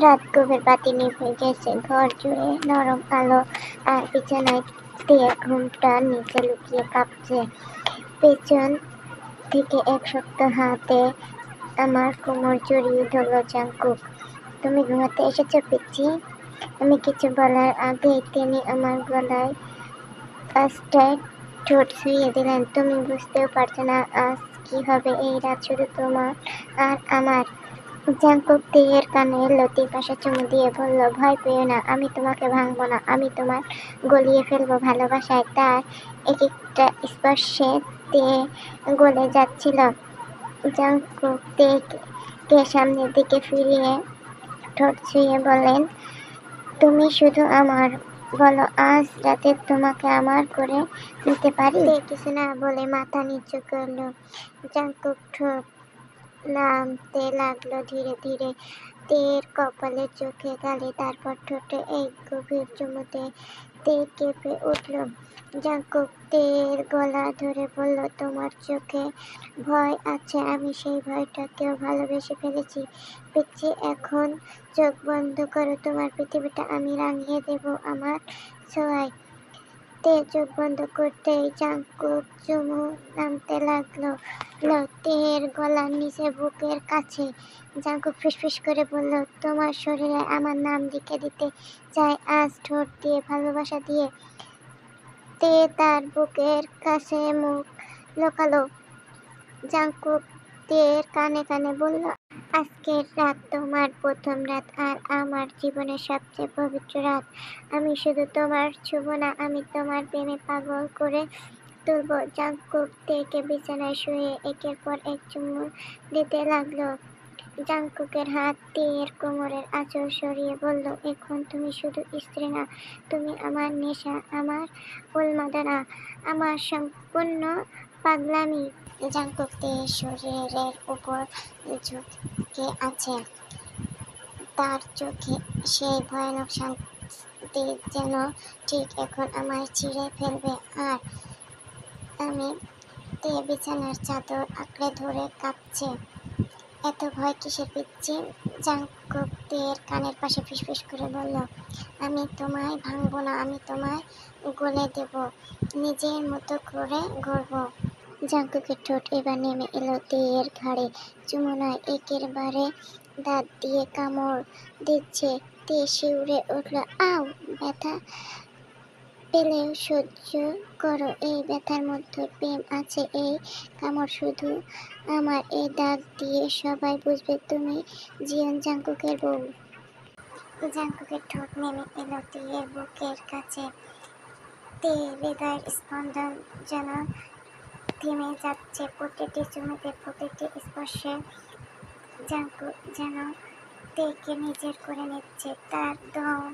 রাত গভীর, বাতি নিভে গেছে ঘর জুড়ে নরম আলো, আর বিছানায় দিয়ে ঘুমটা নিচে লুকিয়ে কাঁপছে। পেছন থেকে এক শক্ত হাতে আমার কোমর জড়িয়ে ধরল জাংকুক। তুমি ঘুমাতে এসেছো পিচ্চি? আমি কিছু বলার আগেই তিনি আমার গলায় আস্তে ঠোঁট ছুঁয়ে দিলেন। তুমি বুঝতেও পারছো না আজ কি হবে। এই রাত শুধু তোমার আর আমার। জাংকুক তেয়ের কানে লতির পাশে চুমু দিয়ে বলল, ভয় পেও না, আমি তোমাকে ভাঙবো না, আমি তোমার গলিয়ে ফেলবো ভালোবাসায়। তার এক একটা স্পর্শে তে গলে যাচ্ছিল। জাংকুক তেকে সামনের দিকে ফিরিয়ে ঠোঁট ছুঁয়ে বলেন, তুমি শুধু আমার বলো, আজ রাতে তোমাকে আমার করে নিতে পারি? তে কিছু না বলে মাথা নিচু করলো। জাংকুক ঠোঁট নামতে লাগলো ধীরে ধীরে তের কপালে, চোখে, গালে, তারপর ঠোঁটে এক গভীর চুমুতে তে কেঁপে উঠল। জাংকুক তের গলা ধরে বলল, তোমার চোখে ভয় আছে, আমি সেই ভয়টাকেও ভালোবেসে ফেলেছি পিচ্চি। এখন চোখ বন্ধ করো, তোমার পৃথিবীটা আমি রাঙিয়ে দেব আমার ছোঁয়ায়। তে চোখ বন্ধ করতেই জাংকুক চুমু নামতে লাগলো তের গলার নিচে, বুকের কাছে। জাংকুক ফিসফিস করে বলল, তোমার শরীরে আমার নাম লিখে দিতে চাই আজ, ঠোঁট দিয়ে, ভালোবাসা দিয়ে। তে তার বুকের কাছে মুখ লোকালো। জাংকুক তের কানে কানে বলল, আজকের রাত তোমার প্রথম রাত আর আমার জীবনের সবচেয়ে পবিত্র রাত। আমি শুধু তোমার ছুঁব না, আমি তোমার প্রেমে পাগল করে তুলব। জাংকুক তেকে বিছানায় শুয়ে একের পর এক চুমু দিতে লাগলো। জাংকুকের হাত তের কোমরের আঁচল সরিয়ে বলল, এখন তুমি শুধু স্ত্রী না, তুমি আমার নেশা, আমার উন্মাদনা, আমার সম্পূর্ণ পাগলামি। জাংকুক তের শরীরের উপর ঝুঁকে আছে, তার চোখে সেই ভয়ানক শান্তি যেন ঠিক এখন আমায় ছিঁড়ে ফেলবে। আর আমি তে বিছানার চাদর আঁকড়ে ধরে কাঁপছে। এত ভয় কিসের পিচ্চি? জাংকুক তের কানের পাশে ফিসফিস করে বলল, আমি তোমায় ভাঙবো না, আমি তোমায় গলে দেব, নিজের মতো করে গড়ব। জাংকুকের ঠোঁট এবার নেমে এলো তের ঘাড়ে, চুমু নয়, একেবারে দাঁত দিয়ে কামড় দিচ্ছে। তে শিউরে উঠল, আউ! ব্যথা পেলেও সহ্য করো, এই ব্যথার মধ্যে প্রেম আছে। এই কামড় শুধু আমার, এই দাগ দিয়ে সবাই বুঝবে তুমি জিয়ন জাংকুকের বউ। জাংকুকের ঠোঁট নেমে এলো তের বুকের কাছে। তে হৃদয়ের স্পন্দন যেন থেমে যাচ্ছে প্রতিটি চুমুতে, প্রতিটি স্পর্শে। জাংকুক যেন তেকে নিজের করে নিচ্ছে, তার দম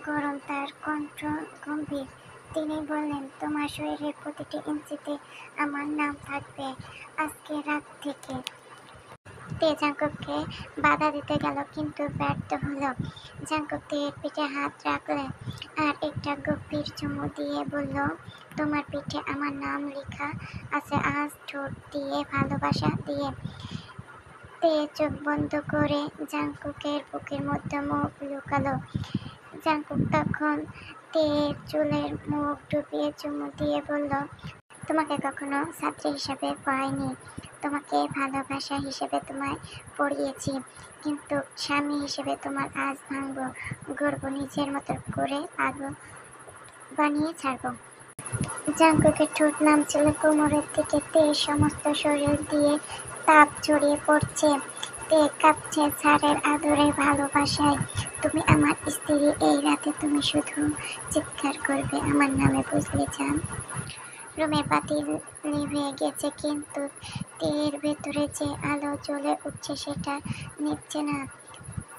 গরম, তার কণ্ঠ গম্ভীর। তিনি বললেন, তোমার শরীরের প্রতিটি ইঞ্চিতে আমার নাম থাকবে আজকে রাত থেকে। তে জাংকুককে বাধা দিতে গেল, কিন্তু ব্যর্থ হলো। জাংকুক তের পিঠে হাত রাখলেন আর একটা গভীর চুমু দিয়ে বলল, তোমার পিঠে আমার নাম লেখা আছে আজ, ঠোঁট দিয়ে, ভালোবাসা দিয়ে। তে চোখ বন্ধ করে জাংকুকের বুকের মধ্যে মুখ লুকালো। জাংকুক তখন তের চুলের মুখ ডুবিয়ে চুমু দিয়ে বলল, তোমাকে কখনো ছাত্রী হিসেবে পাইনি, তোমাকে ভালোবাসা হিসেবে তোমায় পড়িয়েছি, কিন্তু স্বামী হিসেবে তোমার আজ ভাঙবো, গড়ব, নিজের মতো করে পাগল বানিয়ে ছাড়বো। জাংকুকের ঠোঁট নামছিল কোমরের দিকে, তে সমস্ত শরীর দিয়ে তাপ ছড়িয়ে পড়ছে। তে কাঁপছে ছাড়ের আদরে, ভালোবাসায়। তুমি আমার স্ত্রী, এই রাতে তুমি শুধু চিৎকার করবে আমার নামে, বুঝলে জান? রুমের বাতি নিভে গেছে, কিন্তু তের ভেতরে যে আলো জ্বলে উঠছে সেটা নিভছে না।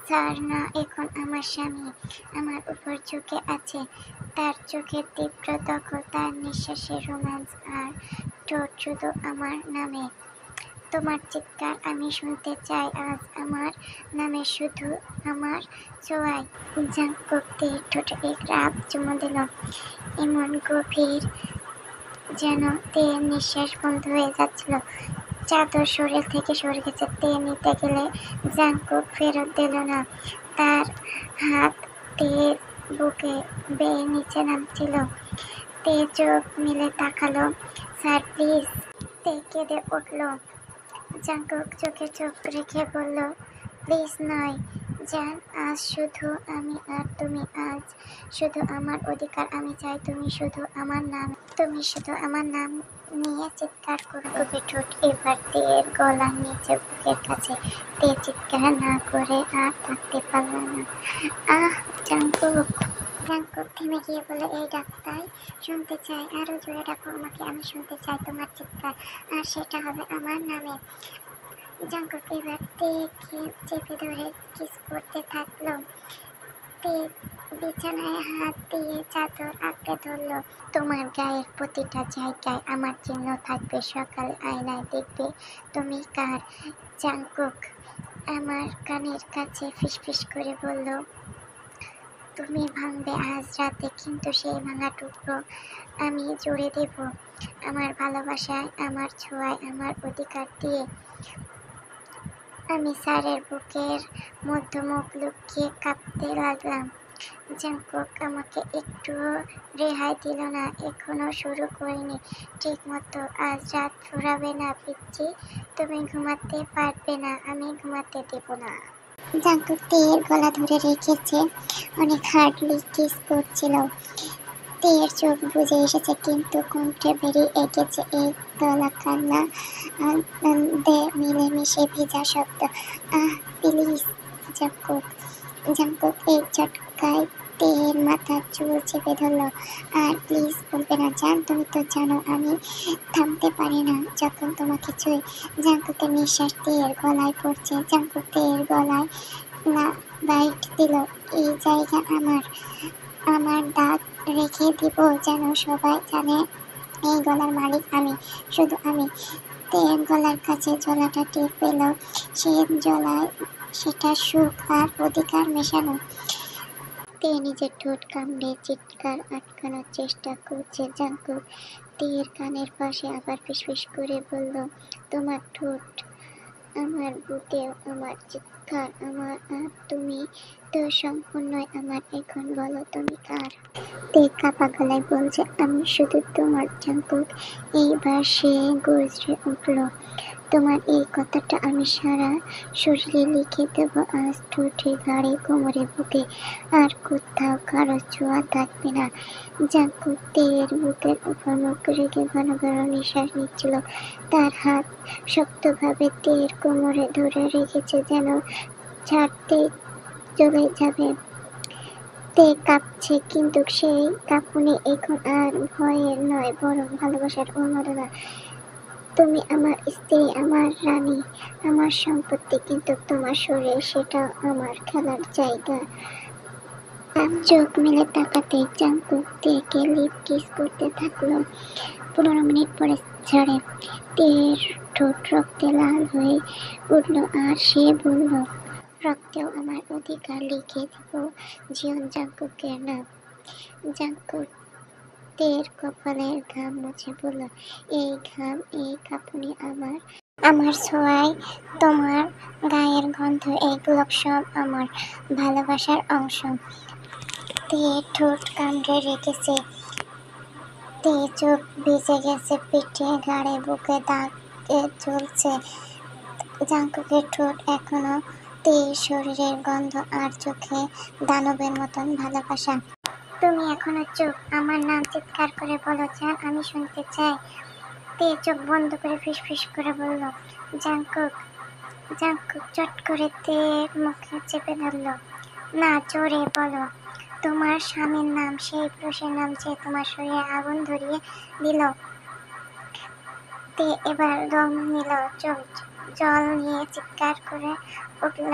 স্যার না, এখন আমার স্বামী আমার উপর ঝুঁকে আছে, তার চোখের তীব্র দখল, তার নিঃশ্বাসের রোম্যান্স, আর ঠোঁট শুধু আমার নামে। তোমার চিৎকার আমি শুনতে চাই আজ, আমার নামে, শুধু আমার ছোঁয়ায়। জাংকুক তের ঠোঁটে এক রাত চুমু দিল, এমন গভীর যেন তের নিঃশ্বাস বন্ধ হয়ে যাচ্ছিল। চাদর শরীর থেকে সরে গেছে। তে নিতে গেলে জাংকুক ফেরত দিল না। তার হাত তের বুকে বেয়ে নিচে নামছিল। তে চোখ মিলে তাকালো। Sir please. তে কেঁদে উঠল। জাঙ্কুক চোখে চোখ রেখে বলল, প্লিজ নয় জান, আজ শুধু আমি আর তুমি, আজ শুধু আমার অধিকার আমি চাই। তুমি শুধু আমার নাম নিয়ে চিৎকার করবে। ঠোঁট এবার তের গলার নিচে বুকের কাছে। তে চিৎকার না করে আর থাকতে পারল না। আহ জাঙ্কুক। জাঙ্কুক থেমে গিয়ে বলে, এই ডাক্তার শুনতে চাই, আরো জোরে ডাকো আমাকে, আমি শুনতে চাই তোমার চিৎকার, আর সেটা হবে আমার নামে। জাঙ্কুক এবার তেকে চেপে ধরে কিস করতে থাকলো। তে বিছানায় হাত দিয়ে চাদর আঁকড়ে ধরল। তোমার গায়ের প্রতিটা জায়গায় আমার চিহ্ন থাকবে, সকালে আয়নায় দেখবে তুমি কার। জাঙ্কুক আমার কানের কাছে ফিসফিস করে বলল, তুমি ভাঙবে আজ রাতে, কিন্তু সেই ভাঙা টুকরো আমি জুড়ে দেব আমার ভালোবাসায়, আমার ছোঁয়ায়, আমার অধিকার দিয়ে। আমি স্যারের বুকের মধ্যে মুখ লুকিয়ে কাঁপতে লাগলাম। জাঙ্কুক আমাকে একটুও রেহাই দিল না। এখনো শুরু করিনি ঠিক মতো। আজ রাত ফুরাবে না পিচ্চি, তুমি ঘুমাতে পারবে না, আমি ঘুমাতে দেব না। জাঙ্কুক তের গলা ধরে রেখেছে, অনেক হার্ডলি কিস করছিল। তের চোখ বুজে এসেছে, কিন্তু কণ্ঠে বেরিয়ে গেছে এক গলা কান্না, মিলেমিশে ভেজা শব্দ। আহ প্লিজ জাঙ্কুক। জাঙ্কুক এক ঝটকায় তের মাথার চুল চেপে ধরল। আর প্লিজ বলবে না জান, তুমি তো জানো আমি থামতে পারি না যখন তোমাকে ছুঁই। জাঙ্কুকের নিঃশ্বাস তের গলায় পড়ছে। জাঙ্কুক তের গলায় না বাইট দিল, এই জায়গা আমার, আমার দাগ রেখে দিব যেন সবাই জানে এই গলার মালিক আমি, শুধু আমি। তের গলার কাছে জলাটা টের পেল। সে জলায় সেটা সুখ আর অধিকার মেশানো। তে নিজের ঠোঁট কামড়ে চিৎকার আটকানোর চেষ্টা করছে। জাঙ্কুক তের কানের পাশে আবার ফিসফিস করে বলল, তোমার ঠোঁট আমার বুকেও আমার চিৎকার, আমার আর তুমি তো সম্পূর্ণই আমার। এখন বলো তুমি কার। তে কাপা গলায় বলছে, আমি শুধু তোমার। জাঙ্কুক এইবার সে গর্জে উঠল, তোমার এই কথাটা আমি সারা শরীরে লিখে দেব আজ, ঠোঁটে, ঘাড়ে, কোমরে, বুকে, আর কোথাও কারো ছোঁয়া থাকবে না। জাঙ্কুক তের বুকের উপর মুখ রেখে ঘন ঘন নিঃশ্বাস নিচ্ছিল। তার হাত শক্তভাবে তের কোমরে ধরে রেখেছে, যেন ছাড়তে চলে যাবে। তে কাঁপছে, কিন্তু সেই কাঁপুনি এখন আর ভয়ের নয়, বরং ভালোবাসার উন্মাদনা। তুমি আমার স্ত্রী, আমার রানী, আমার সম্পত্তি, কিন্তু তোমার শরীর সেটা আমার খেলার জায়গা। চোখ মেলে তাকাতে জাঙ্কুক তেকে লিপ কিস করতে থাকলো। 15 মিনিট পরে ছাড়ে। তের ঠোঁট রক্তে লাল হয়ে উঠল, আর সে বলল, রক্তেও আমার অধিকার লিখে দিব জীবন জাঙ্কুকের নাম। জাঙ্কুক তের কপালের ঘাম মুছে বলল, এই ঘাম, এই কাঁপুনি আমার, আমার ছোঁয়ায়, তোমার গায়ের গন্ধ, এগুলো সব আমার ভালোবাসার অংশ। তে ঠোঁট কামড়ে রেখেছে। তে চোখ ভিজে গেছে, পিঠে, ঘাড়ে, বুকে দাগে জ্বলছে। জাঙ্কুকের ঠোঁট এখনো তের শরীরের গন্ধ, আর চোখে দানবের মতন ভালোবাসা। তুমি এখনো চুপ? আমার নাম চিৎকার করে বলো জান, আমি শুনতে চাই। তে চোখ বন্ধ করে ফিসফিস করে বলল, জাঙ্কুক। জাঙ্কুক চট করে তের মুখে চেপে ধরল। না, জোরে বলো তোমার স্বামীর নাম, সেই পুরুষের নাম যে তোমার শরীরে আগুন ধরিয়ে দিল। তে এবার দম নিল, চোখ জল নিয়ে চিৎকার করে উঠল,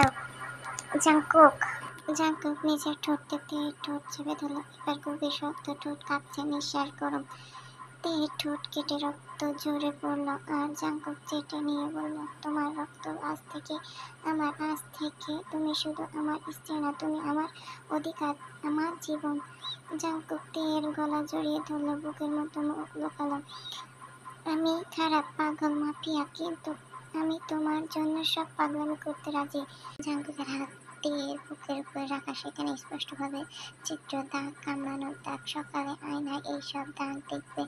জাঙ্কুক। জাঙ্কুক নিজের ঠোঁটে তের ঠোঁট চেপে ধরল। এবার গভীর শক্ত ঠোঁট কাঁপছে, নিঃশ্বাস গরম। তের ঠোঁট কেটে রক্ত ঝরে পড়ল, আর জাঙ্কুক চেটে নিয়ে বলল, তোমার রক্ত আজ থেকে আমার, আজ থেকে তুমি শুধু আমার স্ত্রী না, তুমি আমার অধিকার, আমার জীবন। জাঙ্কুক তের গলা জড়িয়ে ধরল, বুকের মতো মুখ লুকালো। আমি খারাপ, পাগল, মাফিয়া, কিন্তু আমি তোমার জন্য সব পাগলামি করতে রাজি। জাঙ্কুকের হাত তীর বুকের উপর রাখা, সেখানে স্পষ্টভাবে চিত্র, দাগ, কামড়ানোর দাগ। সকালে আয়নায় এইসব দাগ দেখবে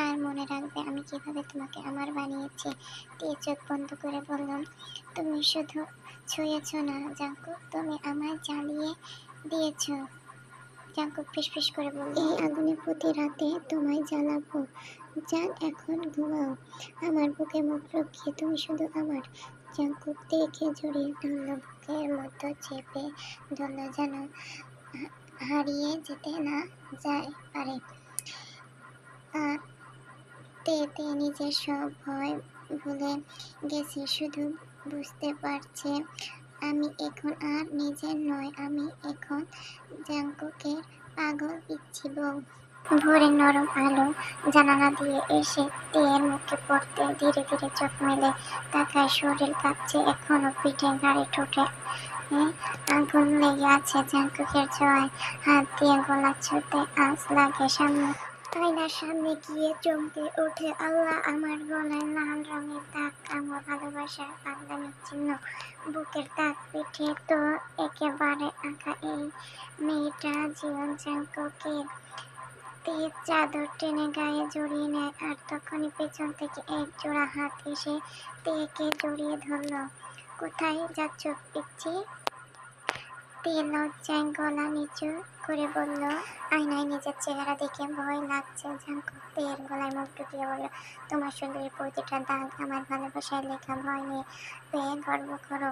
আর মনে রাখবে আমি কিভাবে তোমাকে আমার বানিয়েছি। তীর চোখ বন্ধ করে বললাম, তুমি শুধু ছুঁয়েছ না জাঙ্কুক, তুমি আমায় জ্বালিয়ে দিয়েছ। জাঙ্কুক ফিসফিস করে বলল, এই আগুনে প্রতি রাতে তোমায় জ্বালাবো। জান, এখন ঘুমাও। আমার বুকে মুখ লুকিয়ে তুমি শুধু আমার। জাঙ্কুক তীরকে জড়িয়ে ধরল, বুকের মধ্যে চেপে ধরল যেন হারিয়ে যেতে না যায় পারে। আর তে নিজের সব ভয় ভুলে গেছে, শুধু বুঝতে পারছে আমি এখন আর নিজের নয়, আমি এখন জাঙ্কুকের পাগল পিচ্ছি বউ। ভোরের নরম আলো জানালা দিয়ে এসে তেয়ের মুখে পড়তে ধীরে ধীরে চোখ মেলে তাকায়। শরীর কাঁপছে এখনো, পিঠে ঘাড়ে ঠোঁটে আগুন লেগে আছে। জাঙ্কুকের ছোঁয়ায় হাত দিয়ে গলা ছুঁতে আঁচ লাগে। আয়নার সামনে গিয়ে চমকে ওঠে, আল্লাহ, আমার গলায় লাল রঙের দাগ, আমার ভালোবাসার পাগলামির চিহ্ন। বুকের দাগ, পিঠে তো একেবারে আঁকা। এই মেয়েটা জীবন। জাঙ্কুকের তেজ চাদর টেনে গায়ে জড়িয়ে নেয়, আর তখনই পেছন থেকে এক জোড়া হাত এসে তেকে জড়িয়ে ধরল। কোথায় যাচ্ছ পিচ্ছি? তে লজ্জায় গলা নিচু করে বলল। আয়নায় নিজের চেহারা দেখে ভয় লাগছে। জাঙ্কুক তের গলায় মুখ ঢুকিয়ে বলল, তোমার শরীরের প্রতিটা দাগ আমার ভালোবাসায় লেখা। ভয় নিয়ে পেয়ে গর্ব করো।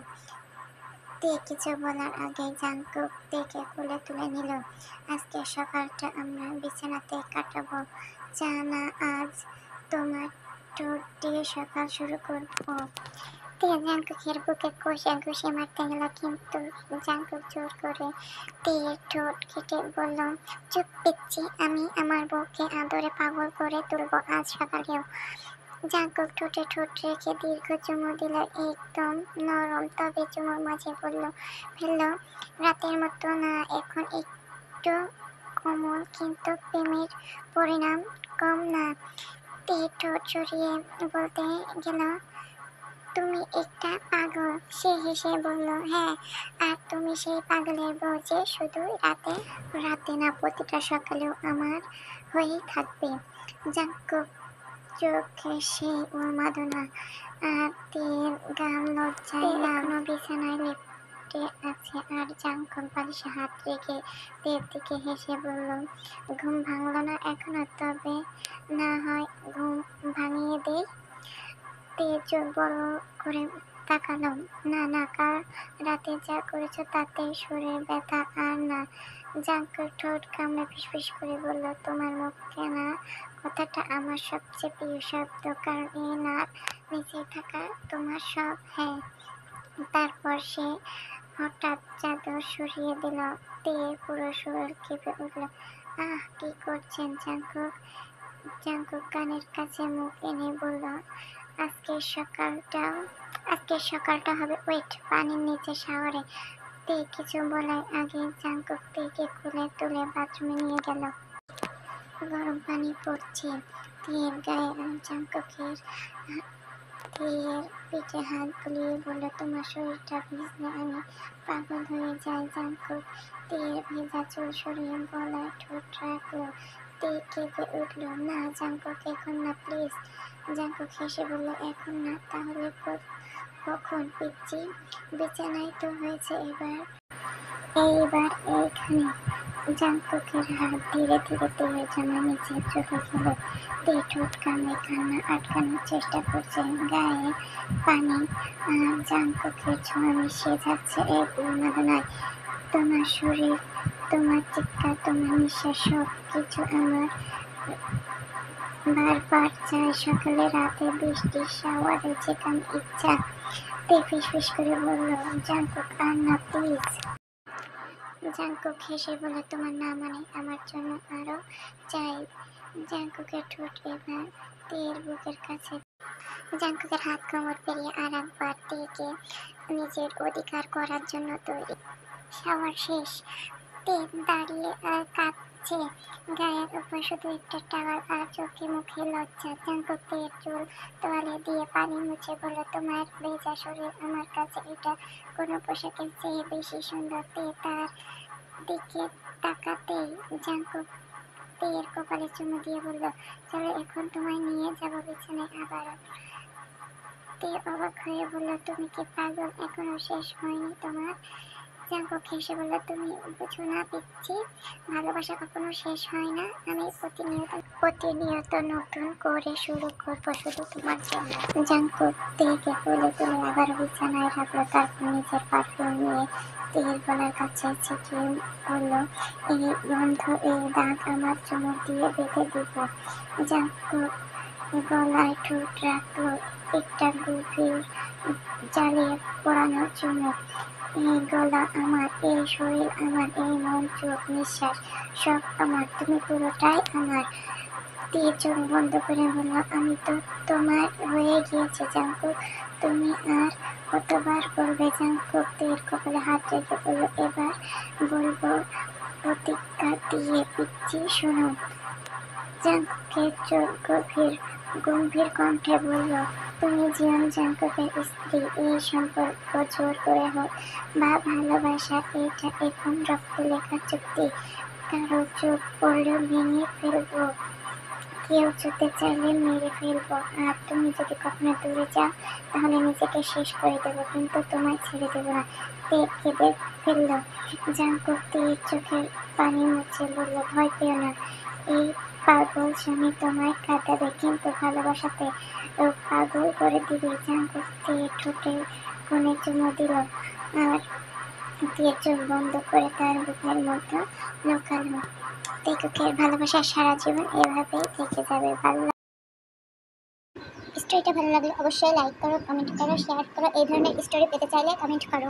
তে কিছু বলার আগেই জাঙ্কুক তেকে কোলে তুলে নিল। আজকের সকালটা আমরা বিছানাতে কাটাবো। চা না, আজ তোমার ঠোঁট দিয়ে সকাল শুরু করবো। তে জাঙ্কুকের বুকে কষে ঘুষে মারতে গেল, কিন্তু জাঙ্কুক জোর করে তেয়ের ঠোঁট কেটে বলল, চুপ পিচ্ছি, আমি আমার বউকে আদরে পাগল করে তুলবো আজ সকালেও। জাঙ্কুক ঠোঁটে ঠোঁট রেখে দীর্ঘ চুমু দিল, একদম নরম, তবে চুমুর মাঝে বলল, ফেলল রাতের মতো না, এখন একটু কোমল, কিন্তু প্রেমের পরিণাম কম না। তে ঠোঁট সরিয়ে বলতে গেল, তুমি একটা পাগল। সে হেসে বলল, হ্যাঁ, আর তুমি সেই পাগলের বউ যে শুধু রাতে রাতে না, প্রতিটা সকালেও আমার হয়েই থাকবে। জাঙ্কুক চোখে সেই উন্মাদনা, আর তের গাল লজ্জায় এখনো বিছানায় লেপ্টে আছে। আর জাঙ্কুক বালিশে হাত রেখে তের দিকে হেসে বলল, ঘুম ভাঙলো না এখনো? তবে না হয় ঘুম ভাঙিয়ে দেই। তে চোখ বড় করে তাকালো, না না, কাল রাতে যা করেছো তাতে শরীর ব্যথা আর না। জাঙ্কুক ঠোঁট কামড়ে ফিসফিস করে বলল, তোমার মুখ কেনা কথাটা আমার সবচেয়ে প্রিয় শব্দ, কারণ এই না নিচে থাকা তোমার সব। হ্যাঁ। তারপর সে হঠাৎ চাদর সরিয়ে দিল। তে পুরো শরীর কেঁপে উঠল। আহ, কি করছেন জাঙ্কুক? জাঙ্কুক কানের কাছে মুখ এনে বলল, আজকের সকালটা হবে ওয়েট, পানির নিচে শাওয়ারে। তে কিছু বলার আগে জাঙ্কুক তেকে কোলে তুলে বাথরুমে নিয়ে গেল। গরম পানি পড়ছে তের গায়ে, আর জাঙ্কুকের তের পিঠে হাত বুলিয়ে বলল, তোমার শরীরটা ভিজলে আমি পাগল হয়ে যাই। জাঙ্কুক তের ভেজা চুল সরিয়ে গলায় ঠোঁট রাখলো। তে কেঁপে উঠল, না জাঙ্কুক, এখন না প্লিজ। জাঙ্কুক হেসে বলল, এখন না, তাহলে কখন পিচ্ছি? বিছানায় তো হয়েছে, এইবার এইখানে। জাঙ্কুকের হাত ধীরে ধীরে তেলের জামা নিচে চলে গেল। তে ঠোঁট কামড়ে কান্না আটকানোর চেষ্টা করছে, গায়ে পানি আর জাঙ্কুকের ছোঁয়া মিশে যাচ্ছে এক উন্মাদনায়। তোমার শরীর, তোমার চিৎকার, তোমার নিঃশ্বাস, সব কিছু আমার বারবার চাই। সকালে, রাতে, বৃষ্টির শাওয়ারে, যেখানে ইচ্ছা। তে ফিসফিস করে বলল, জাঙ্কুক, আর না প্লিজ। জাঙ্কুক হেসে বলল, তোমার না মানে আমার জন্য আরো চাই। জাঙ্কুকের ঠোঁট এবার তের বুকের কাছে। জাঙ্কুকের হাত কোমর পেরিয়ে আর একবার তেকে নিজের অধিকার করার জন্য তৈরি। শাওয়ার শেষ। তে দাঁড়িয়ে আর যে গায়ের উপর শুধু একটা টাওয়াল আর চোখে মুখে লজ্জা। জাঙ্কুক তীর চুল তোয়ালে দিয়ে পানি মুছে বলল, তোমার ভেজা শরীর আমার কাছে এটা কোনো পোশাকের চেয়ে বেশি সুন্দর। তে তার দিকে তাকাতেই জাঙ্কুক তের কপালে চুমু দিয়ে বলল, চলো এখন তোমায় নিয়ে যাবো বিছানায় আবারও। তে অবাক হয়ে বলল, তুমি কি পাগল? এখনো শেষ হয়নি তোমার? জাঙ্কুক হেসে বলল, তুমি বুঝো না পিচ্চি, ভালোবাসা কখনো শেষ হয় না। আমি প্রতিনিয়ত নতুন করে শুরু করবো শুধু তোমার জন্য। জাঙ্কুক তেকে কোলে তুলে আবার বিছানায় রাখলো, তারপর নিজের পারফিউম নিয়ে তের গলার কাছে ছিটিয়ে বলল, এই গন্ধ, এই দাগ আমার চুমুক দিয়ে বেঁধে দিব। জাঙ্কুক গলায় ঠোঁট রাখলো একটা গভীর জ্বালিয়ে পোড়ানোর চুমুক। এই গলা আমার, এই শরীর আমার, এই মন, চোখ, নিঃশ্বাস সব আমার, তুমি পুরোটাই আমার। দিয়ে চোখ বন্ধ করে বলল, আমি তো তোমার হয়ে গিয়েছি জাঙ্কুক, তুমি আর কতবার বলবে? জাঙ্কুক তের কপালে হাত রেখে বলল, এবার বলবো প্রতিজ্ঞা দিয়ে পিচ্চি, শোনো। জাঙ্কুকের চোখ গম্ভীর কণ্ঠে বলল, তুমি জিয়ন জাঙ্কুকের স্ত্রী। এই সম্পর্ক জোর করে হোক বা ভালোবাসা, এটা এখন রক্তে লেখা চুক্তি। কারো চোখ পড়লেও ভেঙে ফেলবো, কেউ যেতে চাইলে মেরে ফেলবো, আর তুমি যদি কখনো দূরে যাও তাহলে নিজেকে শেষ করে দেবো, কিন্তু তোমায় ছেড়ে দেবো না। তে কেঁদে ফেললো। জাঙ্কুক তের চোখের পানি মুছে বলল, ভয় পেও না, এই পাগল স্বামী তোমায় কাঁদাবে, কিন্তু ভালোবাসাতে ও পাগল করে দিবে। জাঙ্কুক তের ঠোঁটের কোণে চুমু দিল আর দিয়ে চোখ বন্ধ করে তার বুকের মধ্যে লুকালো। লেখকের ভালোবাসা সারা জীবন এভাবেই থেকে যাবে। স্টোরিটা ভালো লাগলে অবশ্যই লাইক করো, কমেন্ট করো, শেয়ার করো। এই ধরনের স্টোরি পেতে চাইলে কমেন্ট করো।